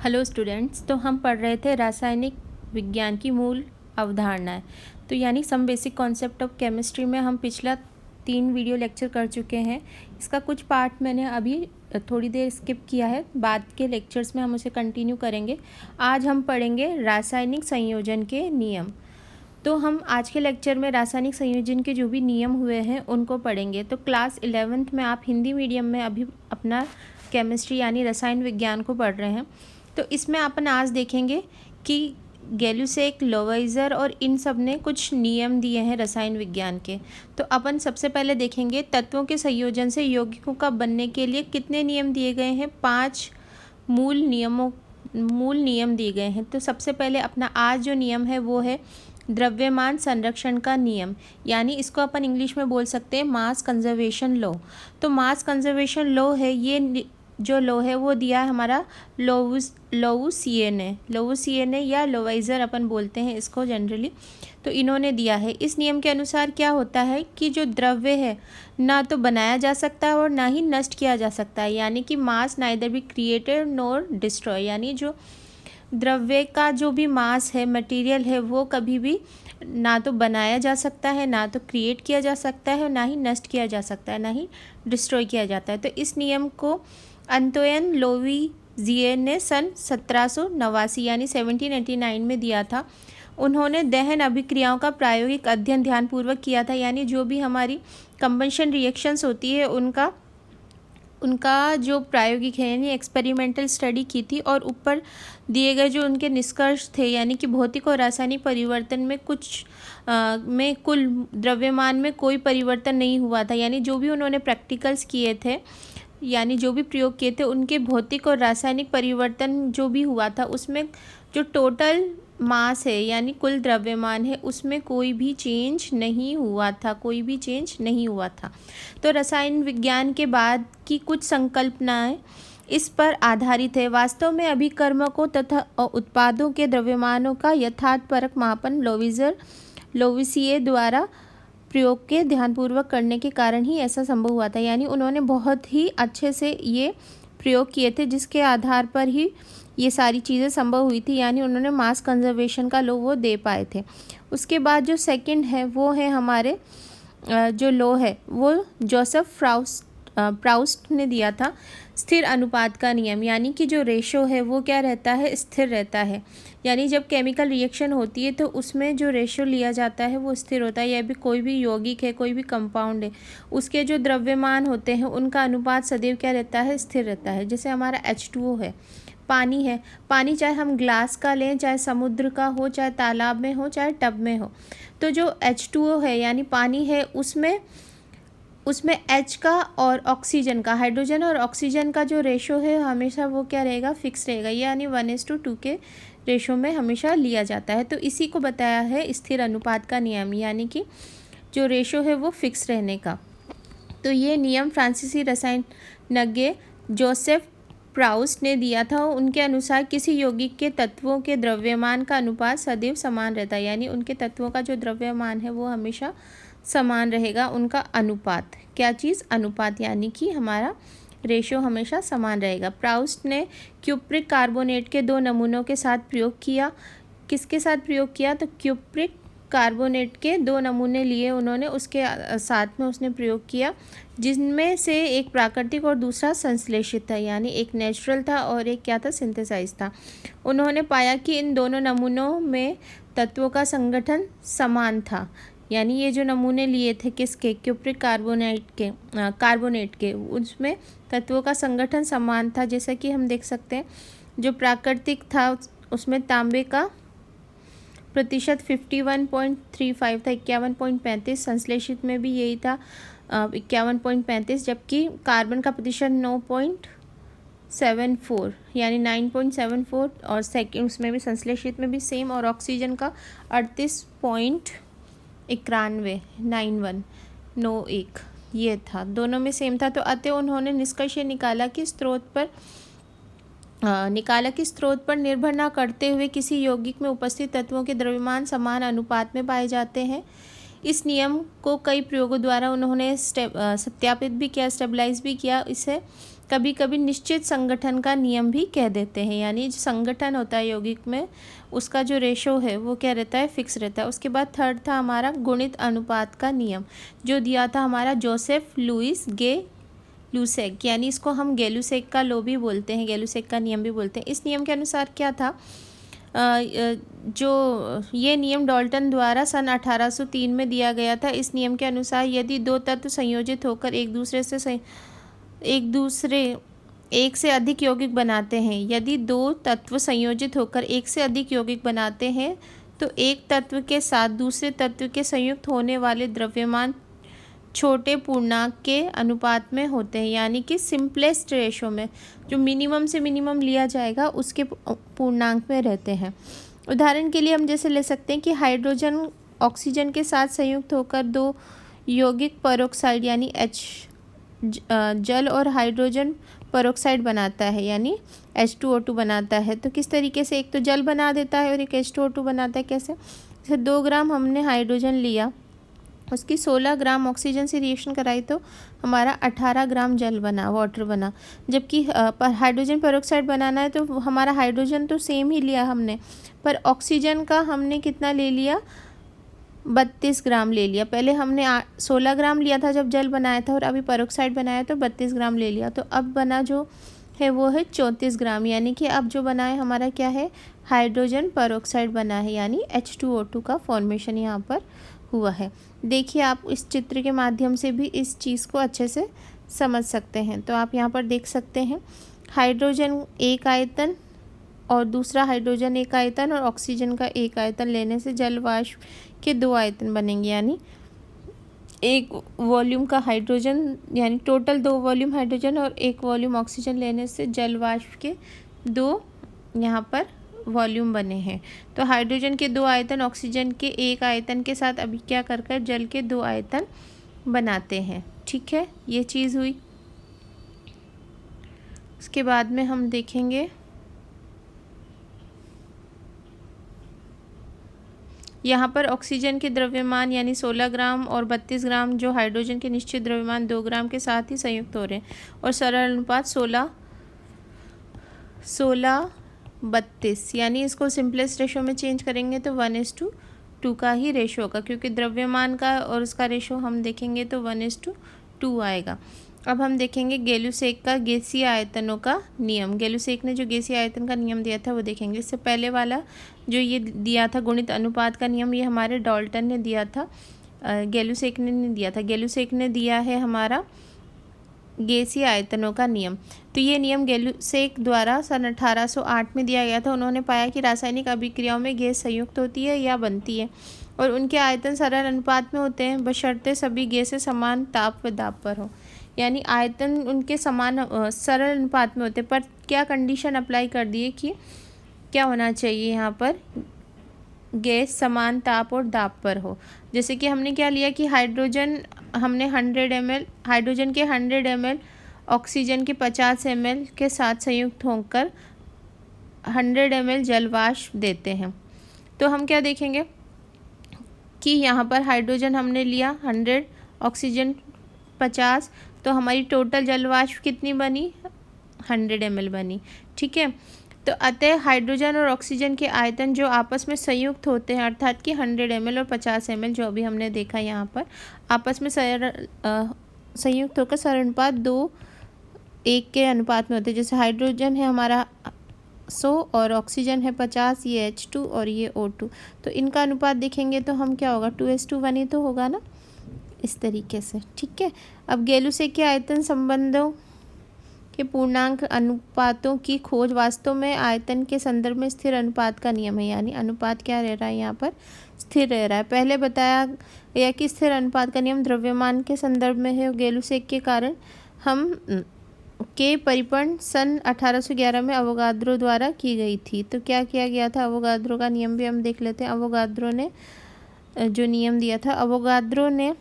Hello students, तो हम पढ़ रहे थे रासायनिक विज्ञान की मूल अवधारणाएं। तो यानी some basic concept of chemistry में हम पिछला 3 वीडियो लेक्चर कर चुके हैं। इसका कुछ पार्ट मैंने अभी थोड़ी देर स्किप किया है, बाद के लेक्चर्स में हम उसे कंटिन्यू करेंगे। आज हम पढ़ेंगे रासायनिक संयोजन के नियम। तो हम आज के लेक्चर में रासायनिक संयोजन के जो भी नियम हुए हैं उनको पढ़ेंगे। तो क्लास 11th में आप हिंदी मीडियम में अभी अपना केमिस्ट्री यानी रसायन विज्ञान को पढ़ रहे हैं। तो इसमें अपन आज देखेंगे कि गैल्यूसेक, लोवाइजर और इन सब ने कुछ नियम दिए हैं रसायन विज्ञान के। तो अपन सबसे पहले देखेंगे तत्वों के संयोजन से यौगिकों का बनने के लिए कितने नियम दिए गए हैं। 5 मूल नियम दिए गए हैं। तो सबसे पहले अपना आज जो नियम है वो है द्रव्यमान संरक्षण का नियम, यानी इसको अपन इंग्लिश में बोल सकते हैं मास कंजर्वेशन लॉ। तो मास कंजर्वेशन लॉ है, ये जो लॉ है वो दिया है हमारा लोवुसिए ने या लोवाइजर अपन बोलते हैं इसको जनरली। तो इन्होंने दिया है। इस नियम के अनुसार क्या होता है कि जो द्रव्य है ना तो बनाया जा सकता है और ना ही नष्ट किया जा सकता है, यानी कि mass neither be created nor destroy, यानी जो द्रव्य का जो भी मास है, मटेरियल है, वो कभी भी ना तो बनाया जा सकता है, ना तो क्रिएट किया जा सकता है, ना ही नष्ट किया जा सकता है, ना ही डिस्ट्रॉय किया जाता है। तो इस नियम को अंतोइन लोविजिए ने सन 1789 यानी 1789 में दिया था। उन्होंने दहन अभिक्रियाओं का प्रायोगिक अध्ययन ध्यानपूर्वक किया था, यानी जो भी हमारी कंबंशन रिएक्शंस होती है उनका जो प्रायोगिक है यानी एक्सपेरिमेंटल स्टडी की थी, और ऊपर दिए गए जो उनके निष्कर्ष थे यानी कि भौतिक और रासायनिक परिवर्तन में में कुल द्रव्यमान में कोई परिवर्तन नहीं हुआ था। यानी जो भी उन्होंने प्रैक्टिकल्स किए थे यानी जो भी प्रयोग किए थे उनके भौतिक और रासायनिक परिवर्तन जो भी हुआ था उसमें जो टोटल मास है यानी कुल द्रव्यमान है उसमें कोई भी चेंज नहीं हुआ था। तो रसायन विज्ञान के बाद की कुछ संकल्पनाएं इस पर आधारित है। वास्तव में अभिकर्मकों तथा उत्पादों के द्रव्यमानों का यथार्थपरक मापन लोविसिए द्वारा प्रयोग के ध्यानपूर्वक करने के कारण ही ऐसा संभव हुआ था। यानी उन्होंने बहुत ही अच्छे से ये प्रयोग किए थे जिसके आधार पर ही ये सारी चीज़ें संभव हुई थी, यानी उन्होंने मास कंजर्वेशन का लॉ वो दे पाए थे। उसके बाद जो सेकंड है वो है हमारे जो लॉ है वो जोसेफ प्राउस्ट ने दिया था, स्थिर अनुपात का नियम, यानी कि जो रेशो है वो क्या रहता है, स्थिर रहता है। यानी जब केमिकल रिएक्शन होती है तो उसमें जो रेशो लिया जाता है वो स्थिर होता है। यह भी कोई भी यौगिक है, कोई भी कंपाउंड है, उसके जो द्रव्यमान होते हैं उनका अनुपात सदैव क्या रहता है, स्थिर रहता है। जैसे हमारा H2O है, पानी है, पानी चाहे हम ग्लास का लें, चाहे समुद्र का हो, चाहे तालाब में हो, चाहे टब में हो, तो जो H2O है यानी पानी है उसमें H का और ऑक्सीजन का, हाइड्रोजन और ऑक्सीजन का जो रेशो है हमेशा वो क्या रहेगा, फिक्स रहेगा, यानी 1:2 के रेशो में हमेशा लिया जाता है। तो इसी को बताया है स्थिर अनुपात का नियम, यानी कि जो रेशो है वो फिक्स रहने का। तो ये नियम फ्रांसीसी रसायनज्ञ जोसेफ प्राउस्ट ने दिया था। उनके अनुसार किसी यौगिक के तत्वों के द्रव्यमान का अनुपात सदैव समान रहता है, यानी उनके तत्वों का जो द्रव्यमान है वो हमेशा समान रहेगा, उनका अनुपात, क्या चीज़, अनुपात, यानी कि हमारा रेशो हमेशा समान रहेगा। प्राउस्ट ने क्यूप्रिक कार्बोनेट के 2 नमूनों के साथ प्रयोग किया। किसके साथ प्रयोग किया, तो क्यूप्रिक कार्बोनेट के 2 नमूने लिए उन्होंने, उसके साथ में उसने प्रयोग किया, जिनमें से एक प्राकृतिक और दूसरा संश्लेषित था, यानी एक नेचुरल था और एक क्या था, सिंथेसाइज था। उन्होंने पाया कि इन दोनों नमूनों में तत्वों का संगठन समान था, यानी ये जो नमूने लिए थे किसके, क्यूप्रिक कार्बोनेट के, उसमें तत्वों का संगठन समान था। जैसा कि हम देख सकते हैं जो प्राकृतिक था उसमें तांबे का प्रतिशत 51.35 था, 51.35, संश्लेषित में भी यही था 51.35, जबकि कार्बन का प्रतिशत 9.74 यानी 9.74, और सेकंड उसमें भी संश्लेषित में भी सेम, और ऑक्सीजन का 38.91 ये था, दोनों में सेम था। तो अतः उन्होंने निष्कर्ष निकाला कि स्रोत पर निर्भर न करते हुए किसी यौगिक में उपस्थित तत्वों के द्रव्यमान समान अनुपात में पाए जाते हैं। इस नियम को कई प्रयोगों द्वारा उन्होंने सत्यापित भी किया, स्टेबलाइज भी किया। इसे कभी कभी निश्चित संगठन का नियम भी कह देते हैं, यानी जो संगठन होता है यौगिक में उसका जो रेशो है वो क्या रहता है, फिक्स रहता है। उसके बाद थर्ड था हमारा गुणित अनुपात का नियम, जो दिया था हमारा जोसेफ लुइस गे लूसेक, यानी इसको हम गेलुसेक का लॉ भी बोलते हैं, गेलुसेक का नियम भी बोलते हैं। इस नियम के अनुसार क्या था, जो ये नियम डाल्टन द्वारा सन 1803 में दिया गया था। इस नियम के अनुसार यदि दो तत्व संयोजित होकर एक से अधिक यौगिक बनाते हैं, यदि दो तत्व संयोजित होकर एक से अधिक यौगिक बनाते हैं तो एक तत्व के साथ दूसरे तत्व के संयुक्त होने वाले द्रव्यमान छोटे पूर्णांक के अनुपात में होते हैं, यानी कि सिंपलेस्ट रेशो में जो मिनिमम से मिनिमम लिया जाएगा उसके पूर्णांक में रहते हैं। उदाहरण के लिए हम जैसे ले सकते हैं कि हाइड्रोजन ऑक्सीजन के साथ संयुक्त होकर दो यौगिक पेरोक्साइड यानी जल और हाइड्रोजन पेरोक्साइड बनाता है, यानी H2O2 बनाता है। तो किस तरीके से, एक तो जल बना देता है और एक H2O2 बनाता है। कैसे, जैसे 2 ग्राम हमने हाइड्रोजन लिया, उसकी 16 ग्राम ऑक्सीजन से रिएक्शन कराई तो हमारा 18 ग्राम जल बना, वाटर बना। जबकि हाइड्रोजन पेरोक्साइड बनाना है तो हमारा हाइड्रोजन तो सेम ही लिया हमने, पर ऑक्सीजन का हमने कितना ले लिया, 32 ग्राम ले लिया। पहले हमने 16 ग्राम लिया था जब जल बनाया था, और अभी पेरोक्साइड बनाया तो 32 ग्राम ले लिया। तो अब बना जो है वो है 34 ग्राम, यानी कि अब जो बना है हमारा क्या है, हाइड्रोजन पेरोक्साइड बना है, यानी H2O2 का फॉर्मेशन यहाँ पर हुआ है। देखिए आप इस चित्र के माध्यम से भी इस चीज़ को अच्छे से समझ सकते हैं। तो आप यहाँ पर देख सकते हैं हाइड्रोजन एक आयतन और दूसरा हाइड्रोजन एक आयतन और ऑक्सीजन का एक आयतन लेने से जल वाष्प के 2 आयतन बनेंगे, यानी एक वॉल्यूम का हाइड्रोजन, यानी टोटल 2 वॉल्यूम हाइड्रोजन और 1 वॉल्यूम ऑक्सीजन लेने से जल वाष्प के 2 यहाँ पर वॉल्यूम बने हैं। तो हाइड्रोजन के 2 आयतन ऑक्सीजन के 1 आयतन के साथ अभी क्या कर जल के 2 आयतन बनाते हैं। ठीक है, ये चीज़ हुई। उसके बाद में हम देखेंगे यहाँ पर ऑक्सीजन के द्रव्यमान यानी 16 ग्राम और 32 ग्राम जो हाइड्रोजन के निश्चित द्रव्यमान 2 ग्राम के साथ ही संयुक्त हो रहे हैं, और सरल अनुपात 16:32, यानी इसको सिंपलेस्ट रेशो में चेंज करेंगे तो 1:2 का ही रेशो होगा, क्योंकि द्रव्यमान का और उसका रेशो हम देखेंगे तो 1:2 आएगा। अब हम देखेंगे गेलुसेक का गैसीय आयतनों का नियम। गेलुसेक ने जो गैसीय आयतन का नियम दिया था वो देखेंगे। इससे पहले वाला जो ये दिया था गुणित अनुपात का नियम, ये हमारे डाल्टन ने दिया था, गेलुसेक ने नहीं दिया था। गेलुसेक ने दिया है हमारा गैसीय आयतनों का नियम। तो ये नियम गेलुसेक द्वारा सन 1808 में दिया गया था। उन्होंने पाया कि रासायनिक अभिक्रियाओं में गैस संयुक्त होती है या बनती है और उनके आयतन सरल अनुपात में होते हैं, बशर्ते सभी गैसें समान ताप व दाब पर हो, यानी आयतन उनके समान सरल अनुपात में होते। पर क्या कंडीशन अप्लाई कर दिए कि क्या होना चाहिए यहाँ पर, गैस समान ताप और दाब पर हो। जैसे कि हमने क्या लिया कि हाइड्रोजन हमने 100 ml, हाइड्रोजन के 100 ml ऑक्सीजन के 50 ml के साथ संयुक्त होकर 100 ml जलवाष्प देते हैं। तो हम क्या देखेंगे कि यहाँ पर हाइड्रोजन हमने लिया 100, ऑक्सीजन 50, तो हमारी टोटल जलवाष्प कितनी बनी, 100 ml बनी। ठीक है, तो अतः हाइड्रोजन और ऑक्सीजन के आयतन जो आपस में संयुक्त होते हैं, अर्थात कि 100 ml और 50 ml जो अभी हमने देखा यहाँ पर आपस में संयुक्त होकर सरल अनुपात 2:1 के अनुपात में होते हैं। जैसे हाइड्रोजन है हमारा 100 और ऑक्सीजन है 50, ये H2 और ये O2, तो इनका अनुपात देखेंगे तो हम क्या होगा, 2:1 ही तो होगा ना, इस तरीके से। ठीक है, अब गेलुसेक के आयतन संबंधों के पूर्णांक अनुपातों की खोज वास्तव में आयतन के संदर्भ में स्थिर अनुपात का नियम है, यानी अनुपात क्या रह रहा है यहाँ पर, स्थिर रह रहा है। पहले बताया गया कि स्थिर अनुपात का नियम द्रव्यमान के संदर्भ में है। गेलुसेक के कारण हम के परिपण सन 1811 में अवोगाद्रो द्वारा की गई थी। तो क्या किया गया था, अवोगाद्रो का नियम भी हम देख लेते हैं। अवोगाद्रो ने जो नियम दिया था, अवोगाद्रो ने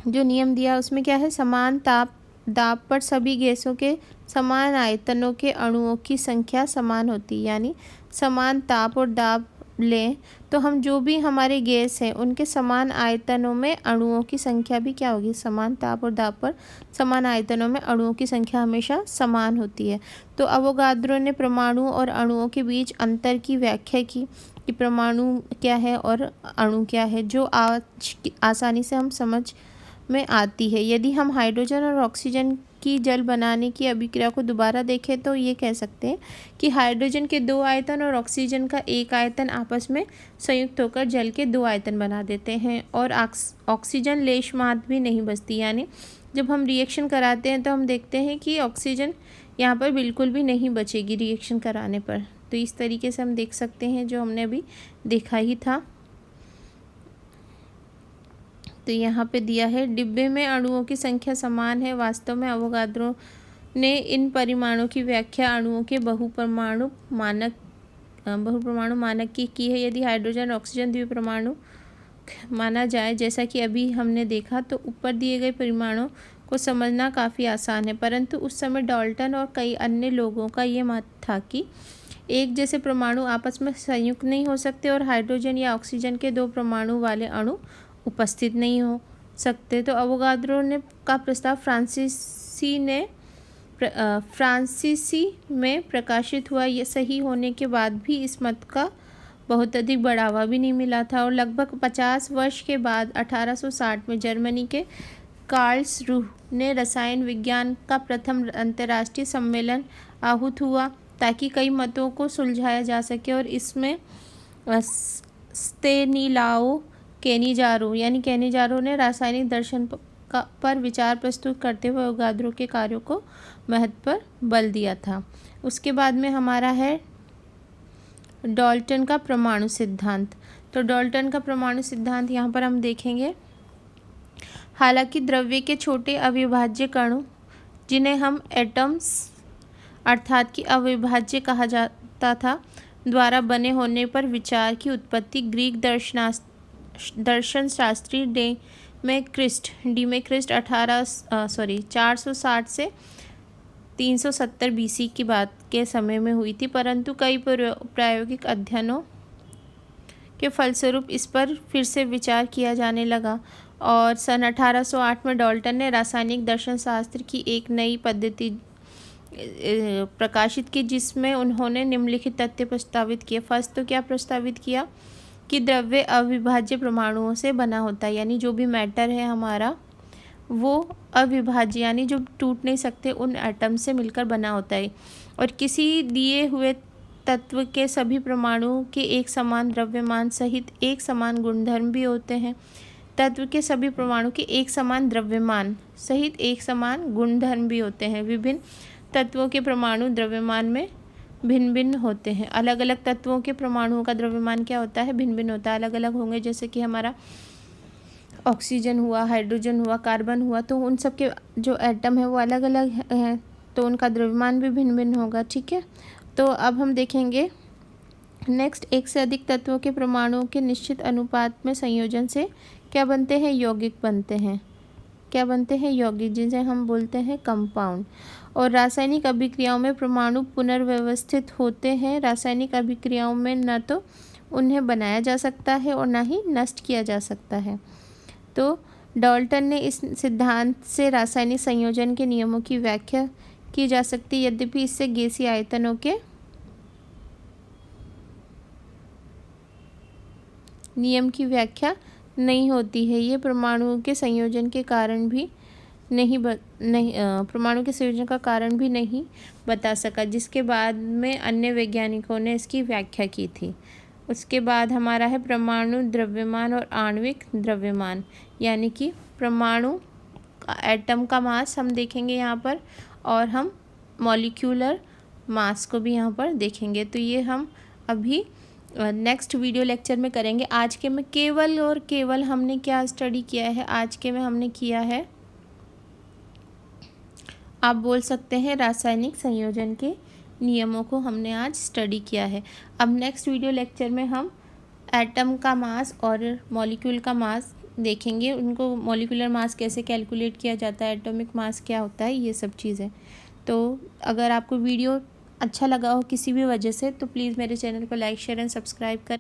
जो नियम दिया उसमें क्या है, समान ताप दाब पर सभी गैसों के समान आयतनों के अणुओं की संख्या समान होती है, यानी समान ताप और दाब लें तो हम जो भी हमारे गैस हैं उनके समान आयतनों में अणुओं की संख्या भी क्या होगी, समान। ताप और दाब पर समान आयतनों में अणुओं की संख्या हमेशा समान होती है। तो अवोगाद्रो ने परमाणु और अणुओं के बीच अंतर की व्याख्या की कि परमाणु क्या है और अणु क्या है, जो आज आसानी से हम समझ में आती है। यदि हम हाइड्रोजन और ऑक्सीजन की जल बनाने की अभिक्रिया को दोबारा देखें तो ये कह सकते हैं कि हाइड्रोजन के 2 आयतन और ऑक्सीजन का 1 आयतन आपस में संयुक्त होकर जल के 2 आयतन बना देते हैं और ऑक्सीजन लेश मात्र भी नहीं बचती। यानी जब हम रिएक्शन कराते हैं तो हम देखते हैं कि ऑक्सीजन यहाँ पर बिल्कुल भी नहीं बचेगी रिएक्शन कराने पर। तो इस तरीके से हम देख सकते हैं, जो हमने अभी देखा ही था। तो यहाँ पे दिया है डिब्बे में अणुओं की संख्या समान है। वास्तव में अवोगाद्रो ने इन परिमाणों की व्याख्या अणुओं के बहुपरमाणु मानक की है। यदि हाइड्रोजन ऑक्सीजन द्विपरमाणु माना जाए जैसा कि अभी हमने देखा, तो ऊपर दिए गए परिमाणों को समझना काफ़ी आसान है। परंतु उस समय डाल्टन और कई अन्य लोगों का ये मत था कि एक जैसे परमाणु आपस में संयुक्त नहीं हो सकते और हाइड्रोजन या ऑक्सीजन के 2 परमाणु वाले अणु उपस्थित नहीं हो सकते। तो अवोगाद्रो ने का प्रस्ताव फ्रांसीसी में प्रकाशित हुआ। ये सही होने के बाद भी इस मत का बहुत अधिक बढ़ावा भी नहीं मिला था और लगभग 50 वर्ष के बाद 1860 में जर्मनी के कार्लसरूह ने रसायन विज्ञान का प्रथम अंतर्राष्ट्रीय सम्मेलन आहूत हुआ ताकि कई मतों को सुलझाया जा सके और इसमें स्तेनिलाओ कैनिजारो ने रासायनिक दर्शन पर विचार प्रस्तुत करते हुए अवोगाद्रो के कार्यों को महत्व पर बल दिया था। उसके बाद में हमारा है डाल्टन का परमाणु सिद्धांत। तो डाल्टन का परमाणु सिद्धांत यहाँ पर हम देखेंगे। हालांकि द्रव्य के छोटे अविभाज्य कणों, जिन्हें हम एटम्स अर्थात कि अविभाज्य कहा जाता था, द्वारा बने होने पर विचार की उत्पत्ति ग्रीक दर्शन शास्त्री डीमेक्रिस्ट 460 से 370 बीसी की बात के समय में हुई थी। परंतु कई प्रायोगिक अध्ययनों के फलस्वरूप इस पर फिर से विचार किया जाने लगा और सन 1808 में डाल्टन ने रासायनिक दर्शन शास्त्र की एक नई पद्धति प्रकाशित की, जिसमें उन्होंने निम्नलिखित तथ्य प्रस्तावित किए। फर्स्ट तो क्या प्रस्तावित किया कि द्रव्य अविभाज्य परमाणुओं से बना होता है, यानी जो भी मैटर है हमारा वो अविभाज्य यानी जो टूट नहीं सकते उन एटम से मिलकर बना होता है और किसी दिए हुए तत्व के सभी परमाणुओं के एक समान द्रव्यमान सहित एक समान गुणधर्म भी होते हैं। तत्व के सभी परमाणु के एक समान द्रव्यमान सहित एक समान गुणधर्म भी होते हैं। विभिन्न तत्वों के परमाणु द्रव्यमान में भिन्न भिन्न होते हैं। अलग अलग तत्वों के परमाणुओं का द्रव्यमान क्या होता है, भिन्न भिन्न होता है, अलग अलग होंगे। जैसे कि हमारा ऑक्सीजन हुआ, हाइड्रोजन हुआ, कार्बन हुआ, तो उन सब के जो एटम है वो अलग अलग हैं, तो उनका द्रव्यमान भी भिन्न भिन्न होगा। ठीक है, तो अब हम देखेंगे नेक्स्ट, एक से अधिक तत्वों के परमाणुओं के निश्चित अनुपात में संयोजन से क्या बनते हैं, यौगिक बनते हैं। क्या बनते हैं, यौगिक, जिसे हम बोलते हैं कंपाउंड। और रासायनिक अभिक्रियाओं में परमाणु पुनर्व्यवस्थित होते हैं। रासायनिक अभिक्रियाओं में न तो उन्हें बनाया जा सकता है और न ही नष्ट किया जा सकता है। तो डाल्टन ने इस सिद्धांत से रासायनिक संयोजन के नियमों की व्याख्या की जा सकती है, यद्यपि इससे गैसीय आयतनों के नियम की व्याख्या नहीं होती है। ये परमाणुओं के संयोजन के कारण भी परमाणु के संयोजन का कारण भी नहीं बता सका, जिसके बाद में अन्य वैज्ञानिकों ने इसकी व्याख्या की थी। उसके बाद हमारा है परमाणु द्रव्यमान और आणविक द्रव्यमान, यानी कि परमाणु एटम का मास हम देखेंगे यहाँ पर और हम मॉलिक्यूलर मास को भी यहाँ पर देखेंगे। तो ये हम अभी नेक्स्ट वीडियो लेक्चर में करेंगे। आज के में केवल और केवल हमने क्या स्टडी किया है, आज के में हमने किया है, आप बोल सकते हैं रासायनिक संयोजन के नियमों को हमने आज स्टडी किया है। अब नेक्स्ट वीडियो लेक्चर में हम एटम का मास और मॉलिक्यूल का मास देखेंगे, उनको मॉलिक्यूलर मास कैसे कैलकुलेट किया जाता है, एटॉमिक मास क्या होता है, ये सब चीज़ें। तो अगर आपको वीडियो अच्छा लगा हो किसी भी वजह से तो प्लीज़ मेरे चैनल को लाइक शेयर एंड सब्सक्राइब कर